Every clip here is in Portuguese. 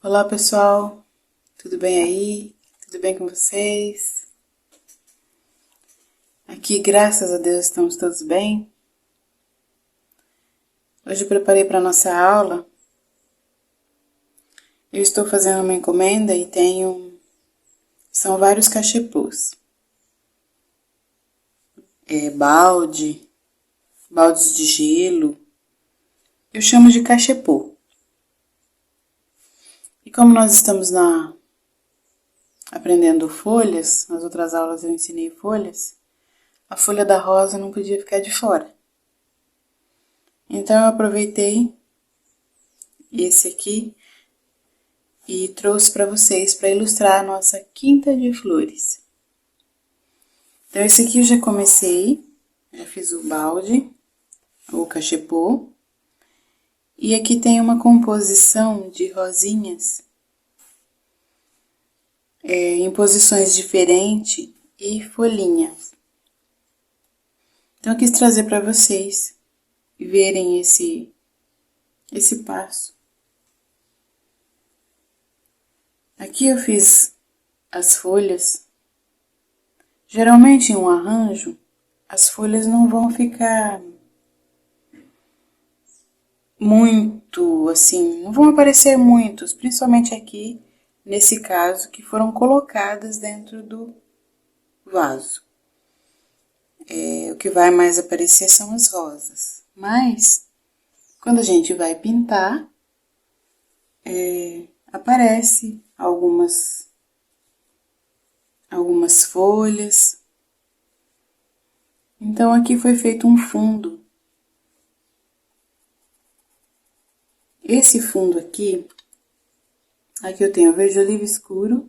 Olá pessoal, tudo bem aí? Tudo bem com vocês? Aqui, graças a Deus, estamos todos bem. Hoje eu preparei para nossa aula. Eu estou fazendo uma encomenda e são vários cachepôs. Baldes de gelo. Eu chamo de cachepô. E como nós estamos aprendendo folhas, nas outras aulas eu ensinei folhas, a folha da rosa não podia ficar de fora. Então eu aproveitei esse aqui e trouxe para vocês para ilustrar a nossa quinta de flores. Então esse aqui eu já comecei, já fiz o balde, o cachepô, e aqui tem uma composição de rosinhas em posições diferentes e folhinhas. Então eu quis trazer para vocês verem esse passo. Aqui eu fiz as folhas. Geralmente em um arranjo, as folhas não vão ficar muito assim, não vão aparecer muitos, principalmente aqui, nesse caso, que foram colocadas dentro do vaso. O que vai mais aparecer são as rosas. Mas, quando a gente vai pintar, aparece algumas folhas. Então, aqui foi feito um fundo. Esse fundo aqui eu tenho verde oliva escuro,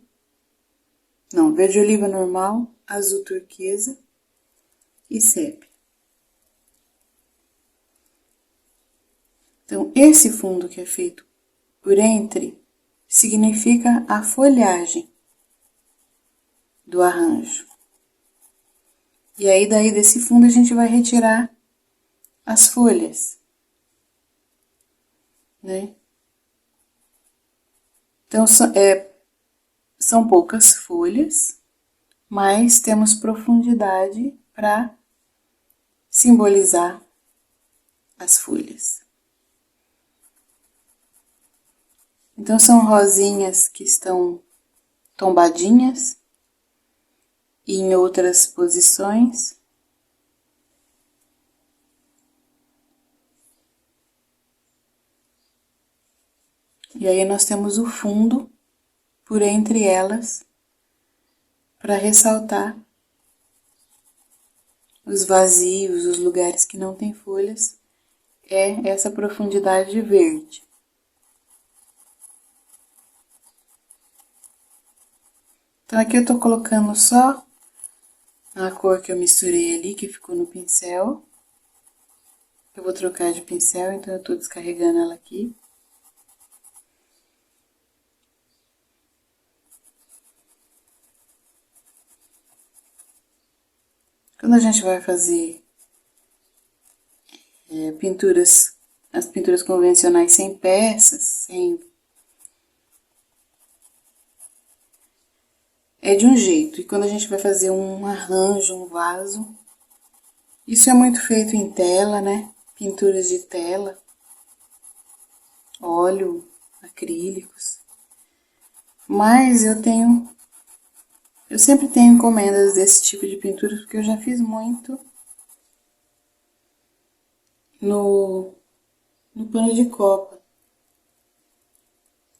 verde oliva normal, azul turquesa e sépia. Então, esse fundo que é feito por entre significa a folhagem do arranjo. E aí, daí desse fundo, a gente vai retirar as folhas, né? Então, são poucas folhas, mas temos profundidade para simbolizar as folhas. Então, são rosinhas que estão tombadinhas e em outras posições. E aí nós temos o fundo por entre elas para ressaltar os vazios, os lugares que não tem folhas, é essa profundidade verde. Então aqui eu tô colocando só a cor que eu misturei ali, que ficou no pincel. Eu vou trocar de pincel, então eu tô descarregando ela aqui. Quando a gente vai fazer as pinturas convencionais sem peças, é de um jeito. E quando a gente vai fazer um arranjo, um vaso, isso é muito feito em tela, né? Pinturas de tela, óleo, acrílicos. Mas eu sempre tenho encomendas desse tipo de pintura, porque eu já fiz muito no pano de copa.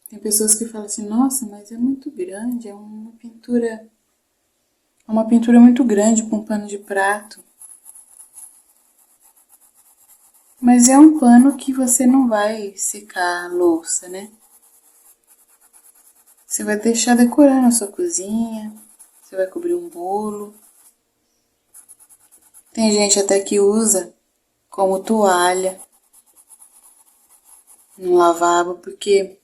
Tem pessoas que falam assim, nossa, mas é muito grande, é uma pintura muito grande com um pano de prato. Mas é um pano que você não vai secar a louça, né? Você vai deixar decorando a sua cozinha, você vai cobrir um bolo. Tem gente até que usa como toalha no lavabo, porque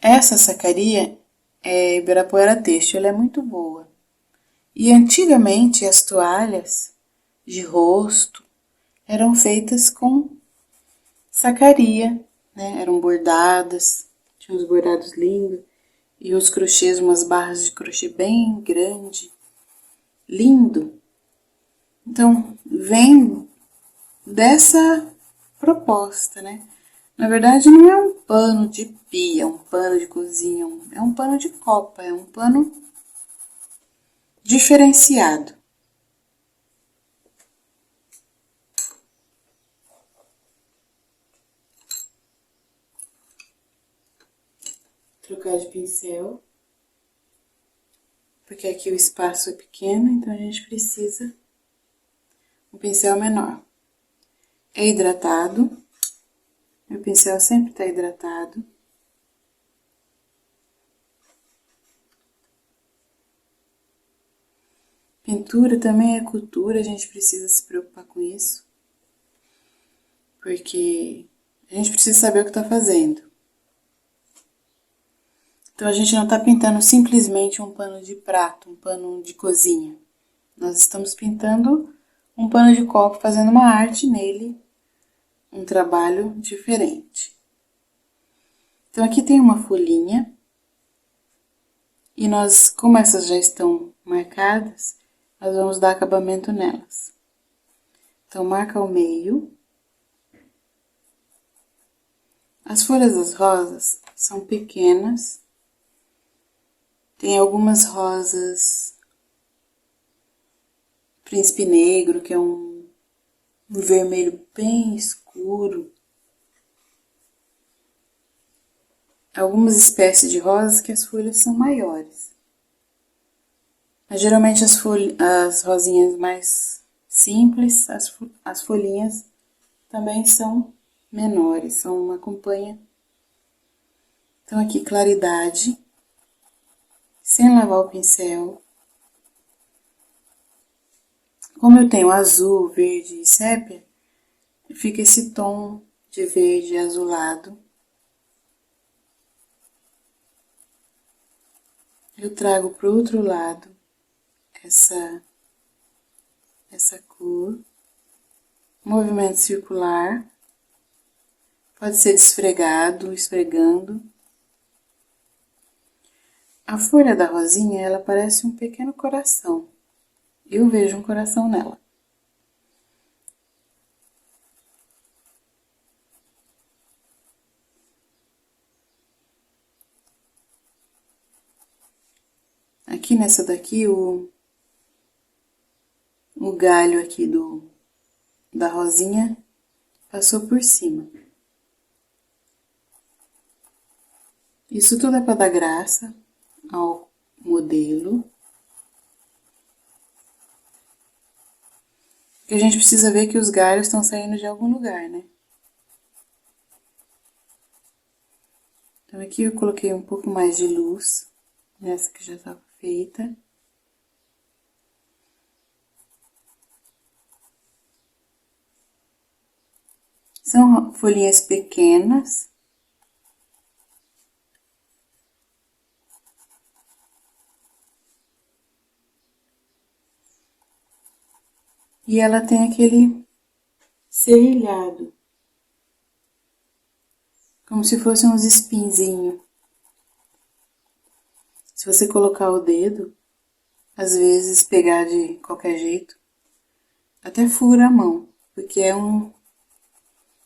essa sacaria é Ibirapuera Têxtil, ela é muito boa. E antigamente as toalhas de rosto eram feitas com sacaria, né? Eram bordadas Tinha uns bordados lindos. E os crochês, umas barras de crochê bem grande. Lindo. Então, vem dessa proposta, né? Na verdade, não é um pano de pia, um pano de cozinha, é um pano de copa, é um pano diferenciado. Trocar de pincel, porque aqui o espaço é pequeno, então a gente precisa um pincel menor. É hidratado, meu pincel sempre está hidratado. Pintura também é cultura, a gente precisa se preocupar com isso, porque a gente precisa saber o que está fazendo. Então, a gente não está pintando simplesmente um pano de prato, um pano de cozinha. Nós estamos pintando um pano de copo, fazendo uma arte nele, um trabalho diferente. Então, aqui tem uma folhinha. E nós, como essas já estão marcadas, nós vamos dar acabamento nelas. Então, marca ao meio. As folhas das rosas são pequenas. Tem algumas rosas príncipe negro, que é um vermelho bem escuro. Algumas espécies de rosas que as folhas são maiores. Mas geralmente as rosinhas mais simples, as folhinhas também são menores, acompanha. Então aqui claridade. Sem lavar o pincel. Como eu tenho azul, verde e sépia, fica esse tom de verde azulado. Eu trago para o outro lado essa cor. Movimento circular. Pode ser esfregado, esfregando. A folha da rosinha, ela parece um pequeno coração. Eu vejo um coração nela. Aqui nessa daqui, o galho aqui da rosinha passou por cima. Isso tudo é para dar graça ao modelo. Porque a gente precisa ver que os galhos estão saindo de algum lugar, né? Então aqui eu coloquei um pouco mais de luz, nessa que já estava feita. São folhinhas pequenas. E ela tem aquele serrilhado. Como se fossem uns espinzinhos. Se você colocar o dedo, às vezes pegar de qualquer jeito, até fura a mão. Porque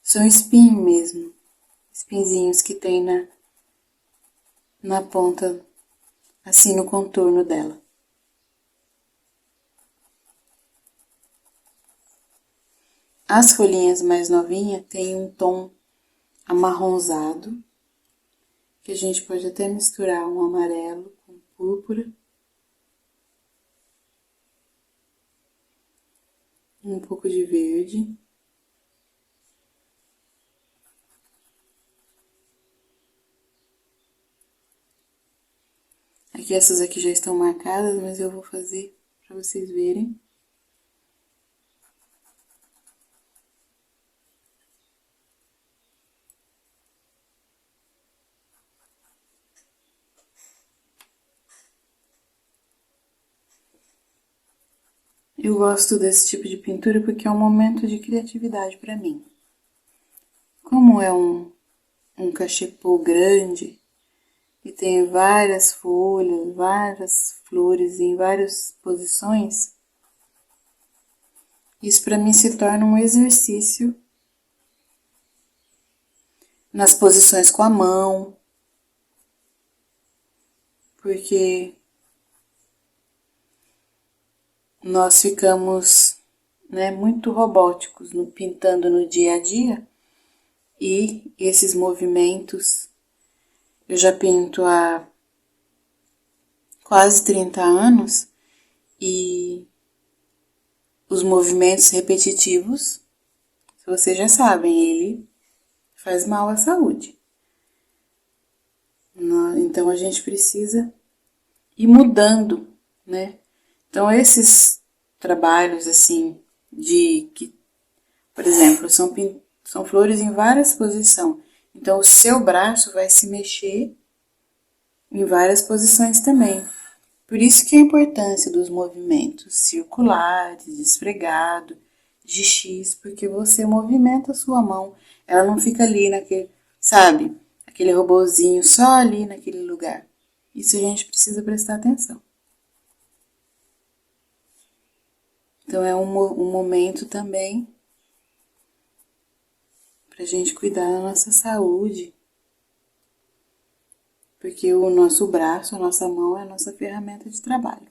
são espinhos mesmo. Espinzinhos que tem na ponta, assim no contorno dela. As folhinhas mais novinhas têm um tom amarronzado, que a gente pode até misturar um amarelo com púrpura. Um pouco de verde. Aqui essas aqui já estão marcadas, mas eu vou fazer para vocês verem. Eu gosto desse tipo de pintura porque é um momento de criatividade para mim. Como é um cachepô grande, e tem várias folhas, várias flores em várias posições, isso para mim se torna um exercício nas posições com a mão, porque nós ficamos, né, muito robóticos pintando no dia a dia, e esses movimentos eu já pinto há quase 30 anos e os movimentos repetitivos, vocês já sabem, ele faz mal à saúde. Então a gente precisa ir mudando, né? Então esses trabalhos assim que, por exemplo, são flores em várias posições. Então o seu braço vai se mexer em várias posições também. Por isso que a importância dos movimentos circulares, de esfregado, de X, porque você movimenta a sua mão. Ela não fica ali naquele, sabe? Aquele robozinho só ali naquele lugar. Isso a gente precisa prestar atenção. Então é um momento também pra gente cuidar da nossa saúde. Porque o nosso braço, a nossa mão é a nossa ferramenta de trabalho.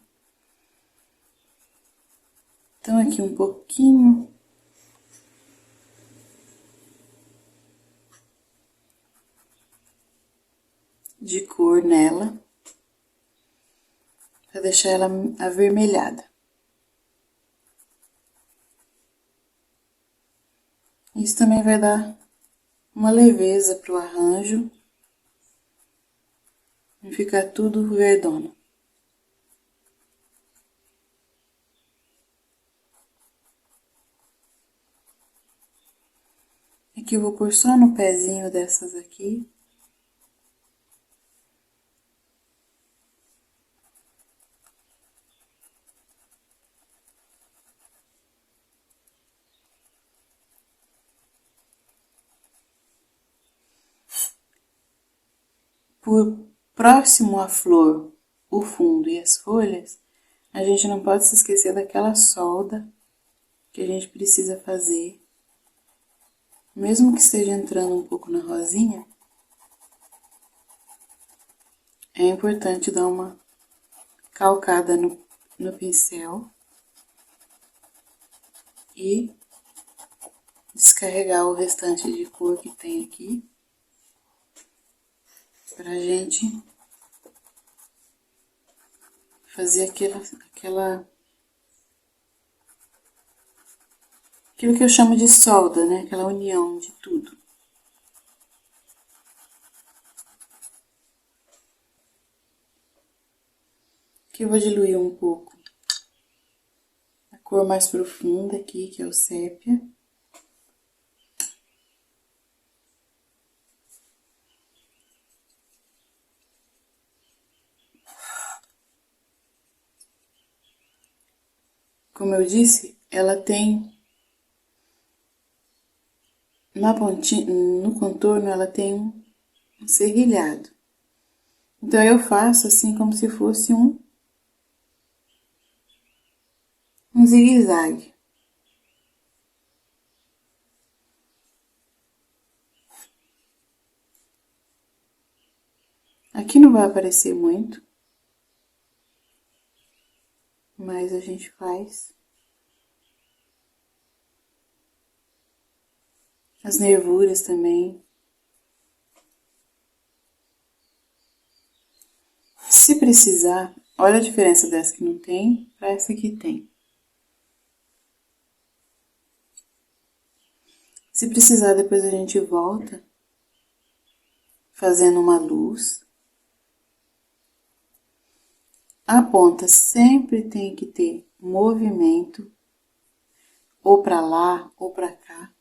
Então aqui um pouquinho de cor nela, para deixar ela avermelhada. Isso também vai dar uma leveza pro arranjo e ficar tudo verdona. Aqui eu vou pôr só no pezinho dessas aqui. Por próximo à flor, o fundo e as folhas, a gente não pode se esquecer daquela solda que a gente precisa fazer. Mesmo que esteja entrando um pouco na rosinha, é importante dar uma calcada no pincel e descarregar o restante de cor que tem aqui, pra gente fazer aquilo que eu chamo de solda, né? Aquela união de tudo. Aqui eu vou diluir um pouco a cor mais profunda aqui, que é o sépia. Como eu disse, ela tem na pontinha, no contorno, ela tem um serrilhado. Então eu faço assim como se fosse um zigue-zague. Aqui não vai aparecer muito, mas a gente faz. As nervuras também. Se precisar, olha a diferença dessa que não tem para essa que tem. Se precisar, depois a gente volta fazendo uma luz. A ponta sempre tem que ter movimento, ou para lá ou para cá.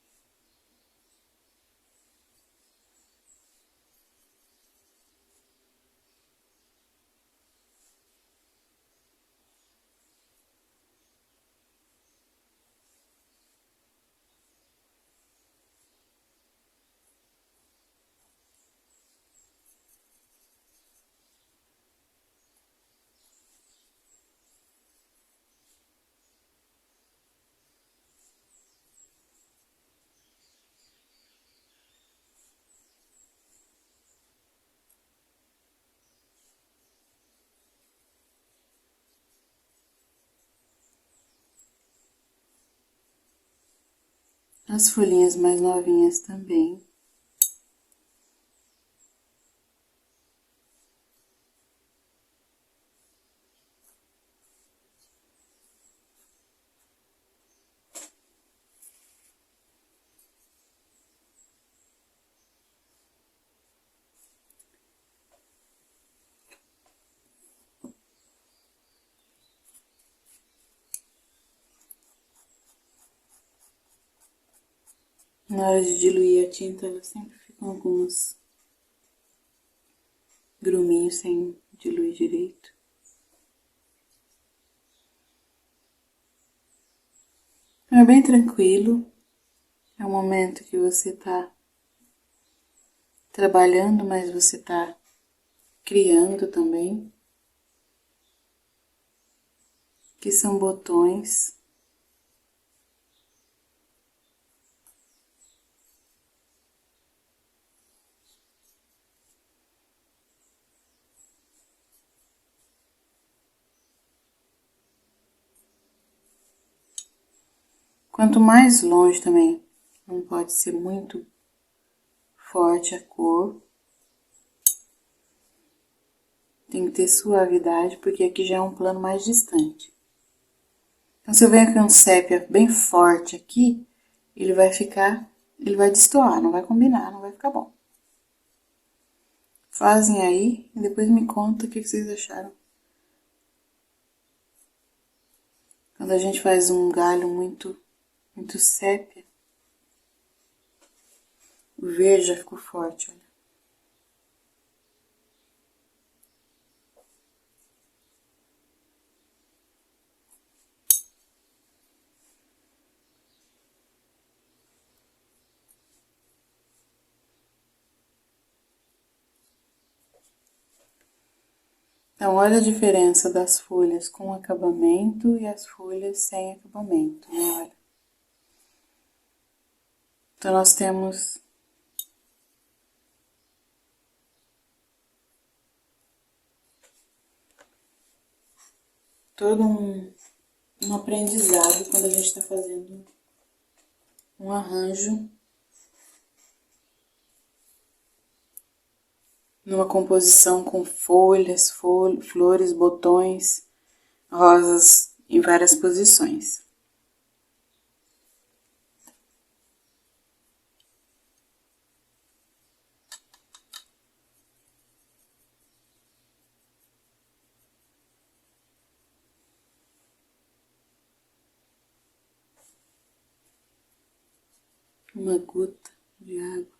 As folhinhas mais novinhas também. Na hora de diluir a tinta, ela sempre ficam alguns gruminhos sem diluir direito. É bem tranquilo. É um momento que você tá trabalhando, mas você tá criando também. Que são botões. Quanto mais longe também, não pode ser muito forte a cor. Tem que ter suavidade, porque aqui já é um plano mais distante. Então, se eu venho com um sépia bem forte aqui, ele vai destoar, não vai combinar, não vai ficar bom. Fazem aí e depois me conta o que vocês acharam. Quando a gente faz um galho muito sépia, o verde já ficou forte, olha. Então, olha a diferença das folhas com acabamento e as folhas sem acabamento, né? Olha. Então, nós temos todo um aprendizado quando a gente está fazendo um arranjo numa composição com folhas, flores, botões, rosas em várias posições. Uma gota de água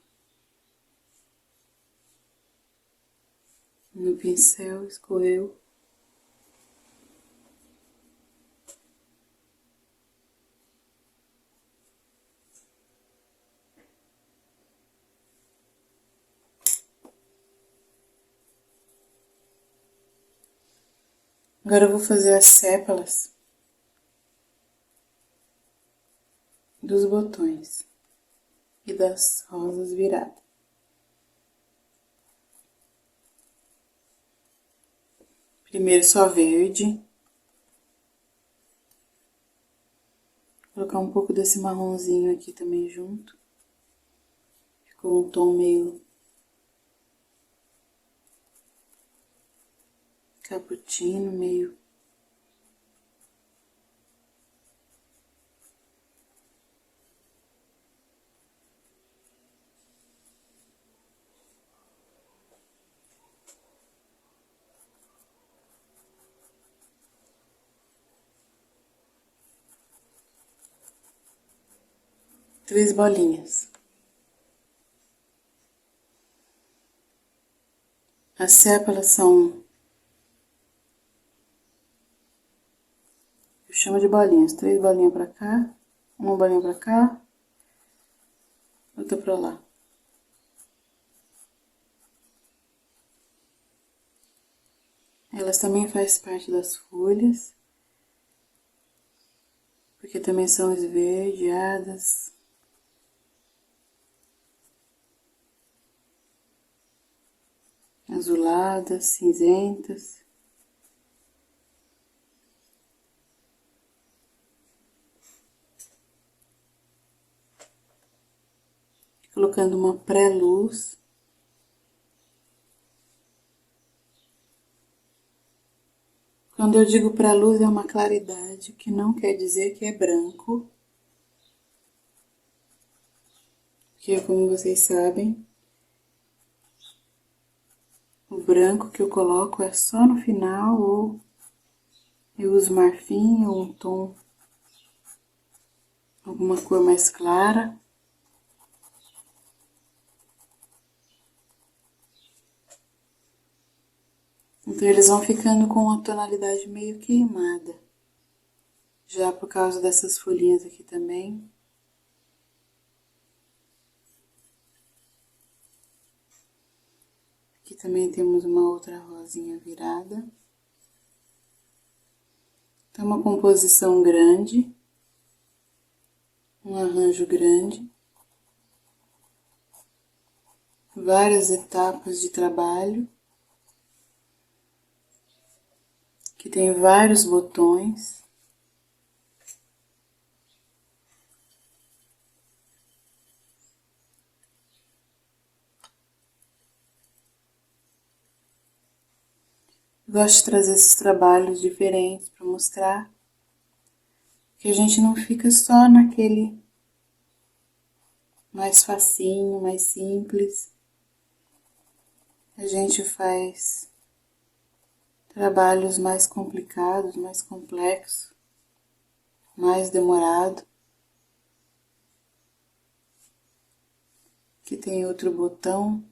no pincel escorreu. Agora eu vou fazer as sépalas dos botões e das rosas viradas. Primeiro só verde. Vou colocar um pouco desse marronzinho aqui também junto. Ficou um tom meio cappuccino, meio... Três bolinhas. As sépalas são... eu chamo de bolinhas. 3 bolinhas pra cá, uma bolinha pra cá, outra pra lá. Elas também fazem parte das folhas, porque também são esverdeadas. Azuladas, cinzentas. colocando uma pré-luz. Quando eu digo pré-luz, é uma claridade, que não quer dizer que é branco. Porque, como vocês sabem, o branco que eu coloco é só no final, ou eu uso marfim ou um tom, alguma cor mais clara. Então eles vão ficando com uma tonalidade meio queimada. Já por causa dessas folhinhas aqui também. Aqui também temos uma outra rosinha virada. Então uma composição grande. Um arranjo grande. Várias etapas de trabalho. Que tem vários botões. Gosto de trazer esses trabalhos diferentes para mostrar que a gente não fica só naquele mais facinho, mais simples. A gente faz trabalhos mais complicados, mais complexos, mais demorado. Aqui tem outro botão,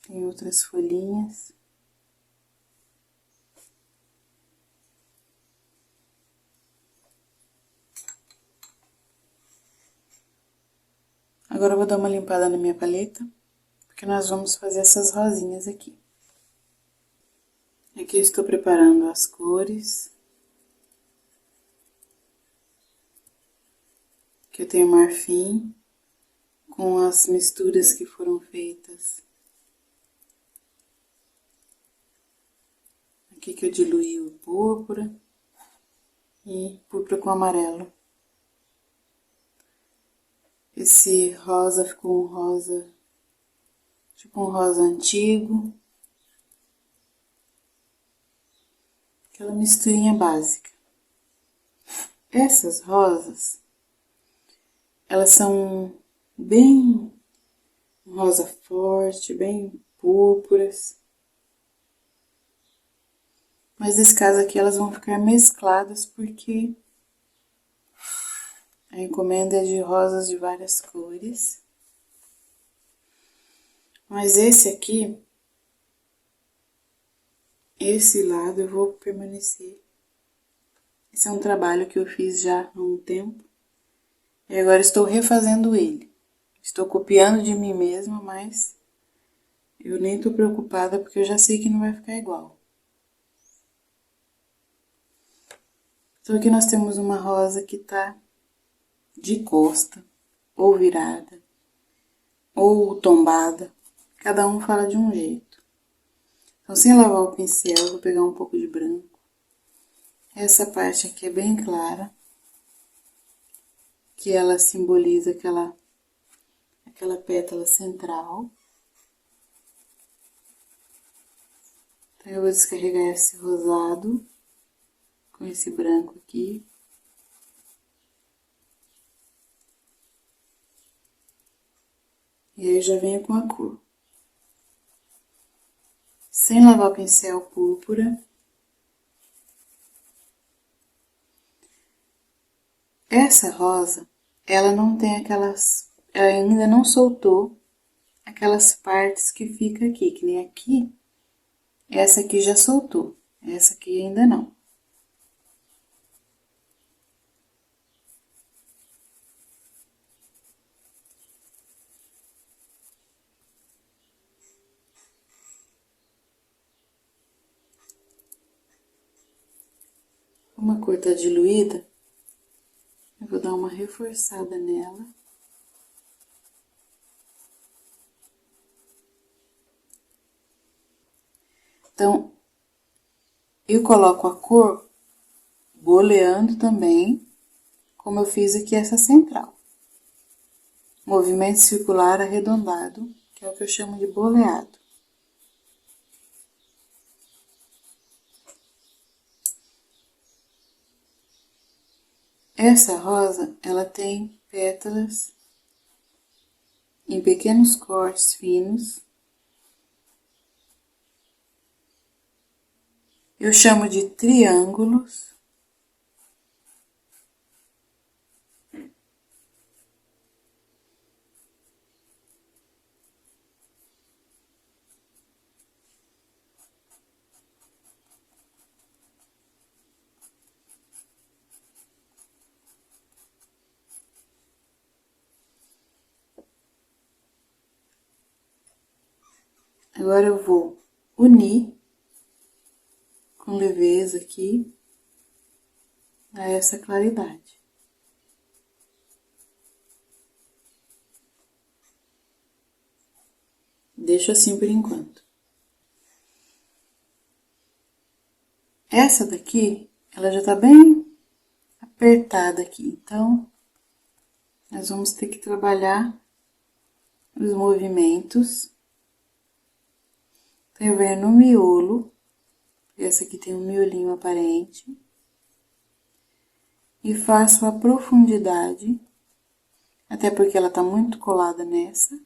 tem outras folhinhas. Agora eu vou dar uma limpada na minha paleta, porque nós vamos fazer essas rosinhas aqui. Aqui eu estou preparando as cores. Aqui eu tenho marfim, com as misturas que foram feitas. Aqui que eu diluí o púrpura e púrpura com amarelo. Esse rosa ficou um rosa, tipo um rosa antigo. Aquela misturinha básica. Essas rosas, elas são bem rosa forte, bem púrpuras. Mas nesse caso aqui elas vão ficar mescladas porque a encomenda é de rosas de várias cores. Mas esse aqui, esse lado eu vou permanecer. Esse é um trabalho que eu fiz já há um tempo. E agora estou refazendo ele. Estou copiando de mim mesma, mas eu nem estou preocupada porque eu já sei que não vai ficar igual. Então aqui nós temos uma rosa que tá de costa, ou virada, ou tombada. Cada um fala de um jeito. Então, sem lavar o pincel, eu vou pegar um pouco de branco. Essa parte aqui é bem clara, que ela simboliza aquela pétala central. Então, eu vou descarregar esse rosado com esse branco aqui. E aí, eu já venho com a cor. Sem lavar o pincel púrpura. Essa rosa, ela não tem aquelas... Ela ainda não soltou aquelas partes que fica aqui, que nem aqui. Essa aqui já soltou, essa aqui ainda não. Como a cor tá diluída, eu vou dar uma reforçada nela. Então, eu coloco a cor boleando também, como eu fiz aqui essa central. movimento circular arredondado, que é o que eu chamo de boleado. Essa rosa, ela tem pétalas em pequenos cortes finos. Eu chamo de triângulos. Agora eu vou unir com leveza aqui a essa claridade. Deixo assim por enquanto. Essa daqui, ela já tá bem apertada aqui, então nós vamos ter que trabalhar os movimentos. Então eu venho no miolo, essa aqui tem um miolinho aparente, e faço a profundidade, até porque ela tá muito colada nessa.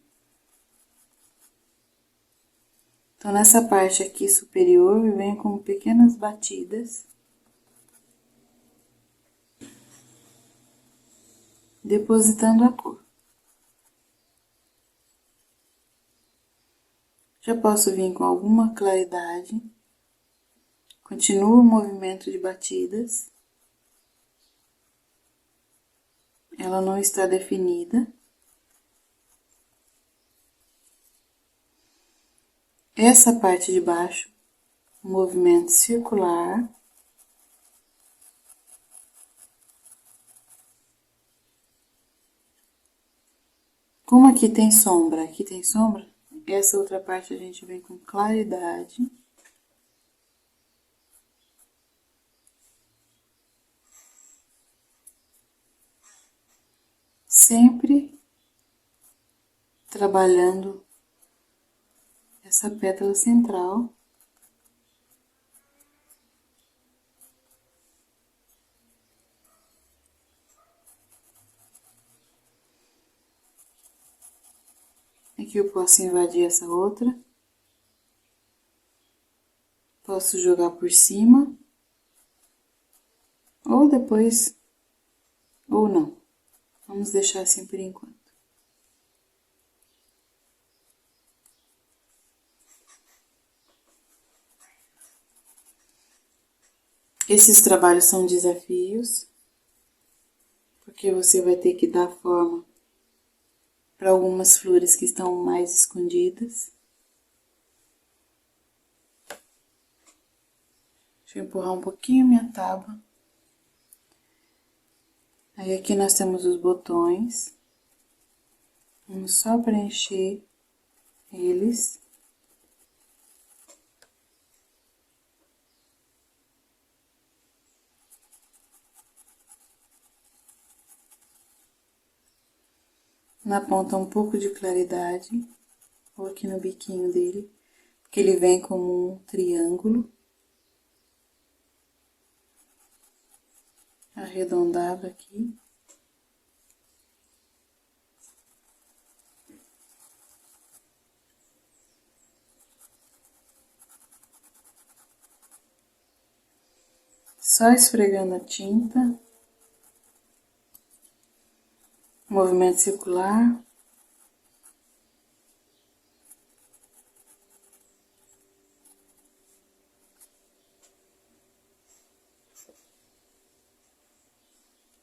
Então, nessa parte aqui superior, eu venho com pequenas batidas, depositando a cor. Já posso vir com alguma claridade, continuo o movimento de batidas, ela não está definida. Essa parte de baixo, movimento circular. Como aqui tem sombra, essa outra parte a gente vem com claridade. Sempre trabalhando essa pétala central. Aqui eu posso invadir essa outra. Posso jogar por cima. Ou depois, ou não. Vamos deixar assim por enquanto. Esses trabalhos são desafios, porque você vai ter que dar forma para algumas flores que estão mais escondidas. Deixa eu empurrar um pouquinho minha tábua. Aí aqui nós temos os botões. Vamos só preencher eles. Na ponta um pouco de claridade, ou aqui no biquinho dele, porque ele vem como um triângulo. Arredondado aqui. Só esfregando a tinta. Movimento circular.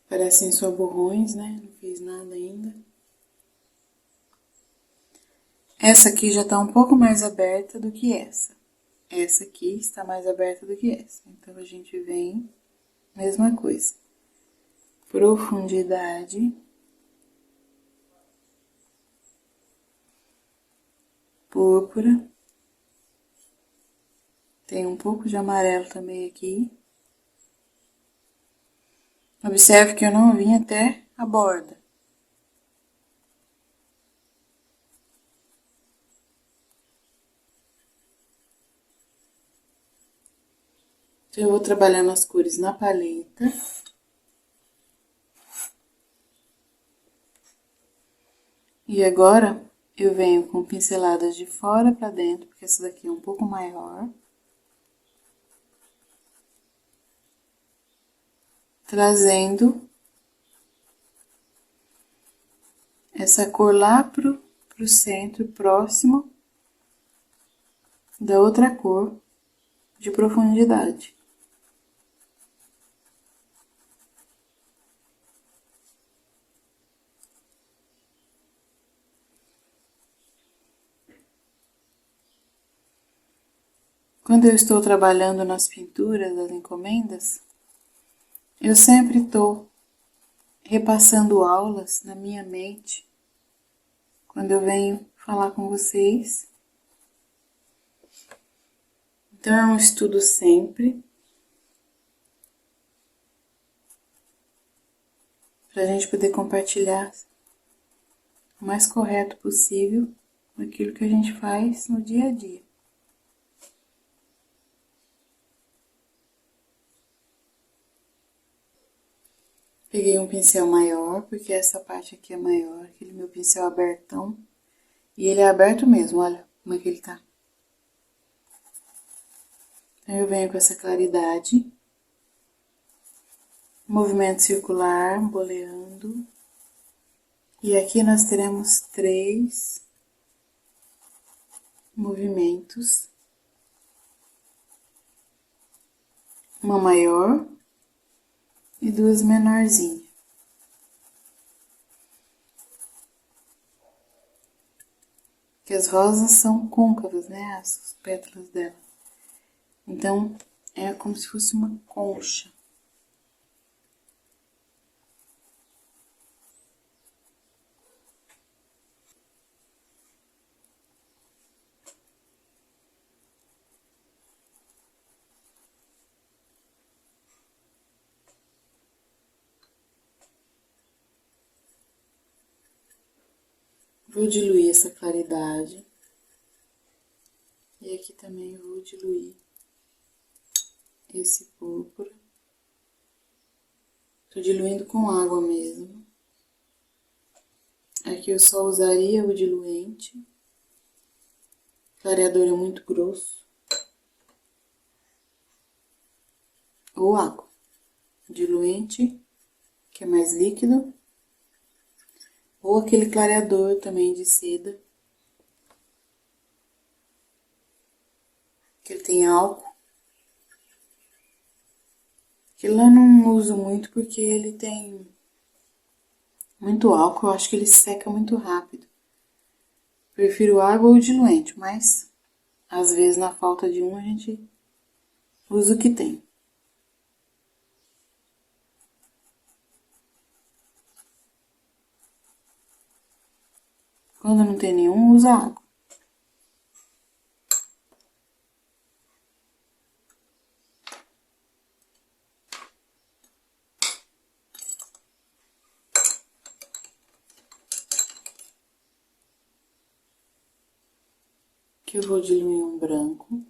Parecem só borrões, né? Não fiz nada ainda. Essa aqui já tá um pouco mais aberta do que essa. Essa aqui está mais aberta do que essa. Então, a gente vem, mesma coisa. Profundidade. Púrpura. Tem um pouco de amarelo também aqui. Observe que eu não vim até a borda. Então, eu vou trabalhando as cores na paleta. E agora, eu venho com pinceladas de fora pra dentro, porque essa daqui é um pouco maior. Trazendo essa cor lá pro centro, próximo da outra cor de profundidade. Quando eu estou trabalhando nas pinturas das encomendas, eu sempre estou repassando aulas na minha mente, quando eu venho falar com vocês. Então, é um estudo sempre, para a gente poder compartilhar o mais correto possível aquilo que a gente faz no dia a dia. Peguei um pincel maior, porque essa parte aqui é maior, aquele meu pincel abertão. E ele é aberto mesmo, olha como é que ele tá. Então, eu venho com essa claridade. Movimento circular, boleando. E aqui nós teremos 3 movimentos. Uma maior e 2 menorzinhas. Que as rosas são côncavas, né? As pétalas dela. Então, é como se fosse uma concha. Vou diluir essa claridade. E aqui também vou diluir esse púrpura. Tô diluindo com água mesmo. Aqui eu só usaria o diluente. O clareador é muito grosso. Ou água. Diluente, que é mais líquido. Ou aquele clareador também de seda. Que ele tem álcool. Que lá eu não uso muito porque ele tem muito álcool. Eu acho que ele seca muito rápido. Prefiro água ou diluente, mas às vezes na falta de um a gente usa o que tem. Quando não tem nenhum, usa água. Aqui eu vou diluir um branco.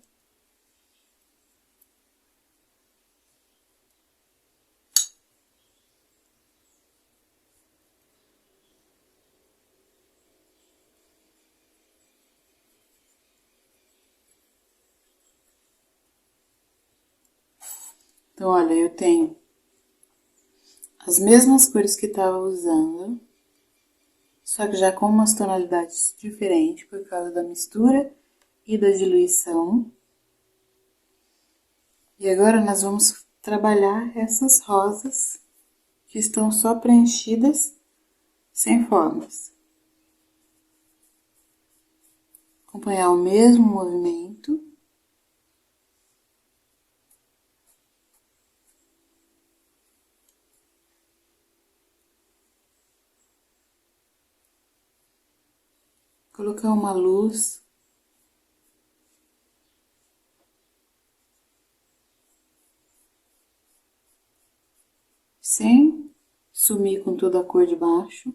Então, olha, eu tenho as mesmas cores que estava usando, só que já com umas tonalidades diferentes por causa da mistura e da diluição. E agora nós vamos trabalhar essas rosas que estão só preenchidas, sem formas. Acompanhar o mesmo movimento. Colocar uma luz. Sem sumir com toda a cor de baixo.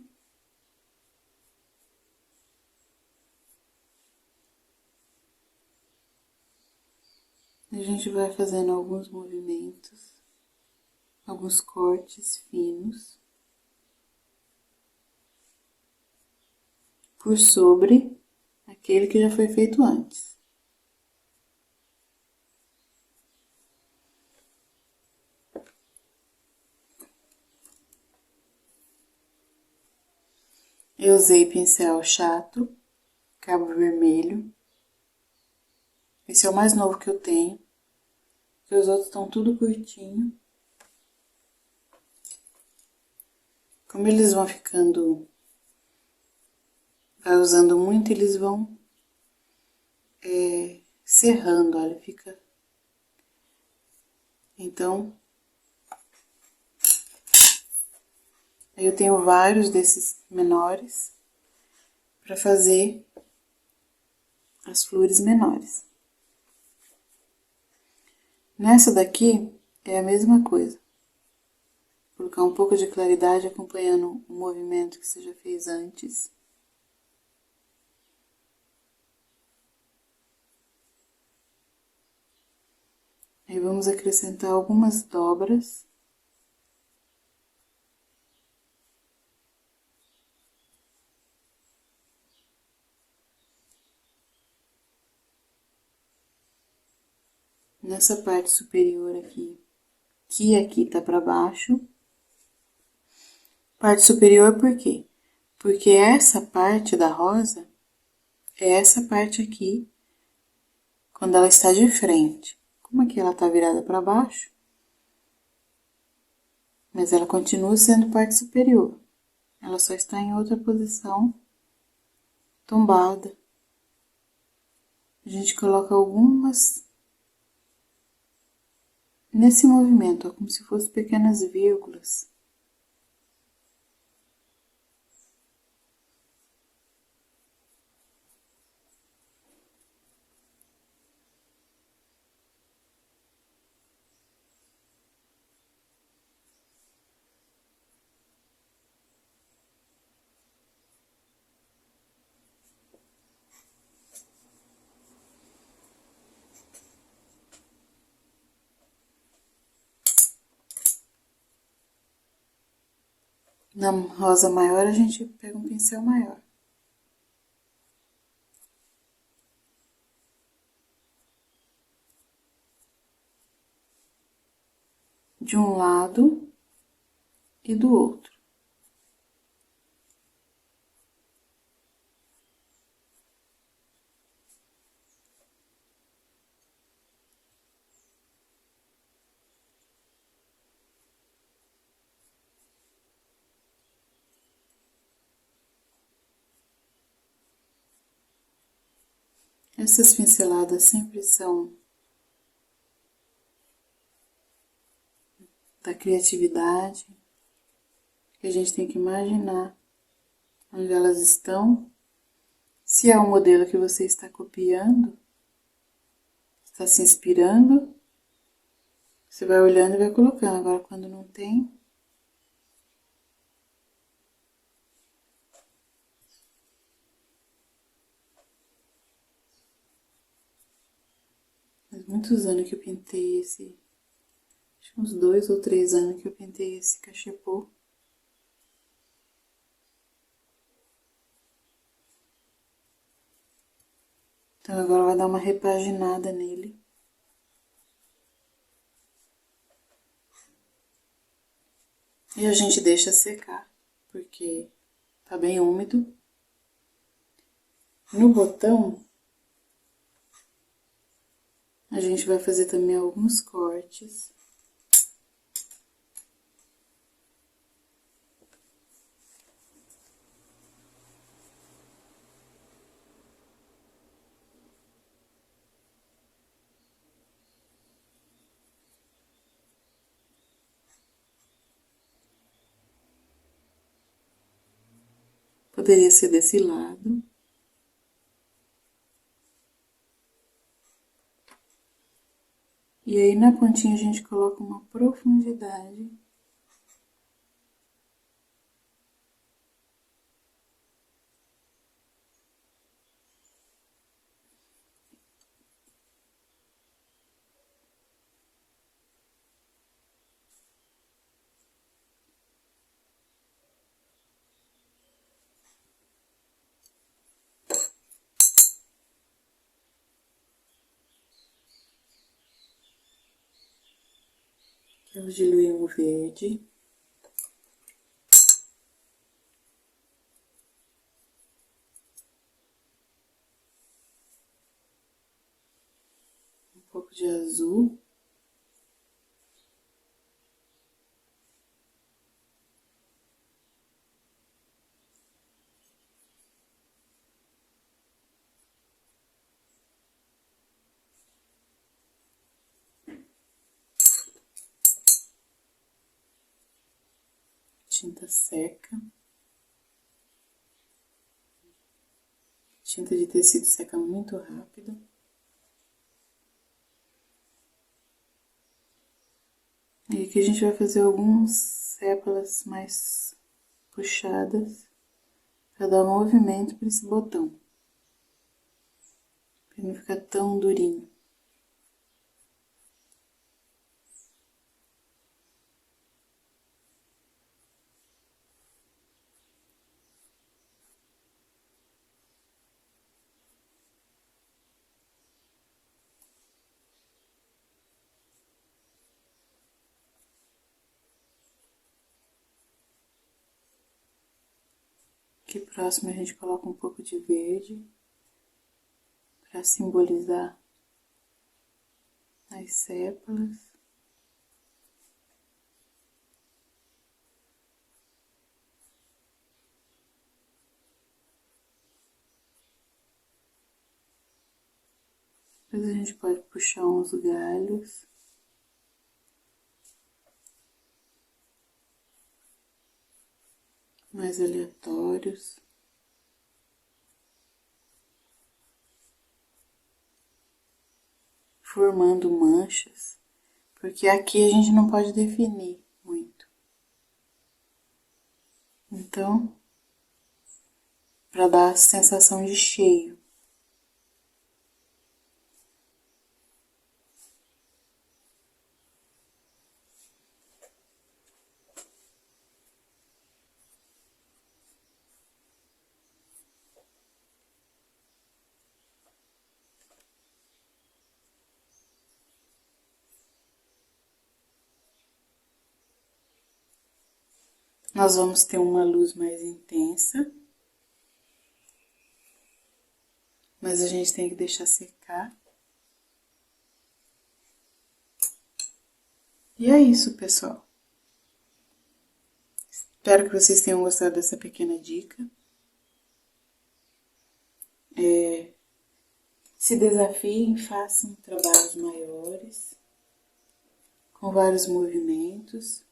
A gente vai fazendo alguns movimentos, alguns cortes finos por sobre aquele que já foi feito antes. Eu usei pincel chato, cabo vermelho. Esse é o mais novo que eu tenho, porque os outros estão tudo curtinho. Como eles vão ficando, vai usando muito, eles vão serrando, olha, fica. Então, eu tenho vários desses menores para fazer as flores menores. Nessa daqui é a mesma coisa. Colocar um pouco de claridade acompanhando o movimento que você já fez antes. Aí vamos acrescentar algumas dobras. Nessa parte superior aqui, que aqui tá para baixo. Parte superior por quê? Porque essa parte da rosa é essa parte aqui, quando ela está de frente. Como aqui ela tá virada para baixo, mas ela continua sendo parte superior. Ela só está em outra posição, tombada. A gente coloca algumas nesse movimento, ó, como se fossem pequenas vírgulas. Na rosa maior, a gente pega um pincel maior. De um lado e do outro. Essas pinceladas sempre são da criatividade, que a gente tem que imaginar onde elas estão. Se é o modelo que você está copiando, está se inspirando, você vai olhando e vai colocando. Agora, quando não tem, faz muitos anos que eu pintei esse, acho que uns 2 ou 3 anos que eu pintei esse cachepô. Então agora vai dar uma repaginada nele. E a gente deixa secar, porque tá bem úmido. No botão, a gente vai fazer também alguns cortes. Poderia ser desse lado. E aí na pontinha a gente coloca uma profundidade. Eu vou diluir o verde. Um pouco de azul. Tinta seca. Tinta de tecido seca muito rápido. E aqui a gente vai fazer algumas sépalas mais puxadas para dar movimento para esse botão, para não ficar tão durinho. Aqui próximo a gente coloca um pouco de verde para simbolizar as sépalas. Depois a gente pode puxar uns galhos. Mais aleatórios. Formando manchas, porque aqui a gente não pode definir muito. Então, para dar a sensação de cheio. Nós vamos ter uma luz mais intensa, mas a gente tem que deixar secar. E é isso, pessoal. Espero que vocês tenham gostado dessa pequena dica. Se desafiem, façam trabalhos maiores, com vários movimentos,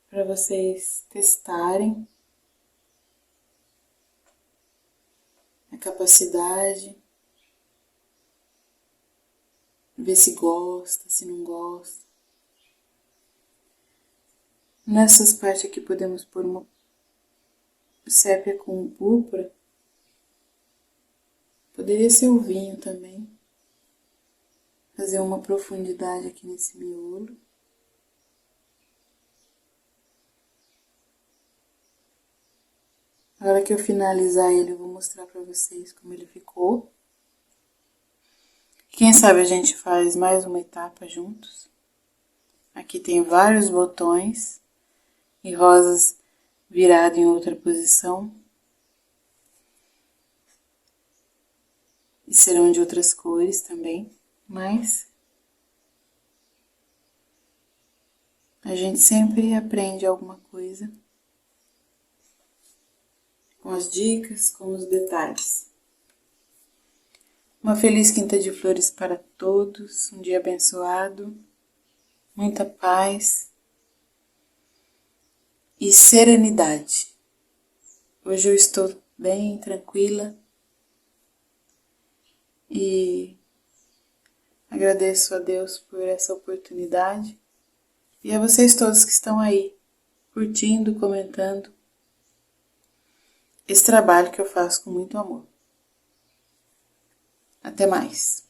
para vocês testarem a capacidade, ver se gosta, se não gosta. Nessas partes aqui podemos pôr uma sépia com púrpura. Poderia ser o vinho também. Fazer uma profundidade aqui nesse miolo. Na hora que eu finalizar ele, eu vou mostrar pra vocês como ele ficou. Quem sabe a gente faz mais uma etapa juntos. Aqui tem vários botões e rosas viradas em outra posição. E serão de outras cores também, mas a gente sempre aprende alguma coisa com as dicas, com os detalhes. Uma feliz quinta de flores para todos, um dia abençoado, muita paz e serenidade. Hoje eu estou bem tranquila e agradeço a Deus por essa oportunidade e a vocês todos que estão aí curtindo, comentando esse trabalho que eu faço com muito amor. Até mais!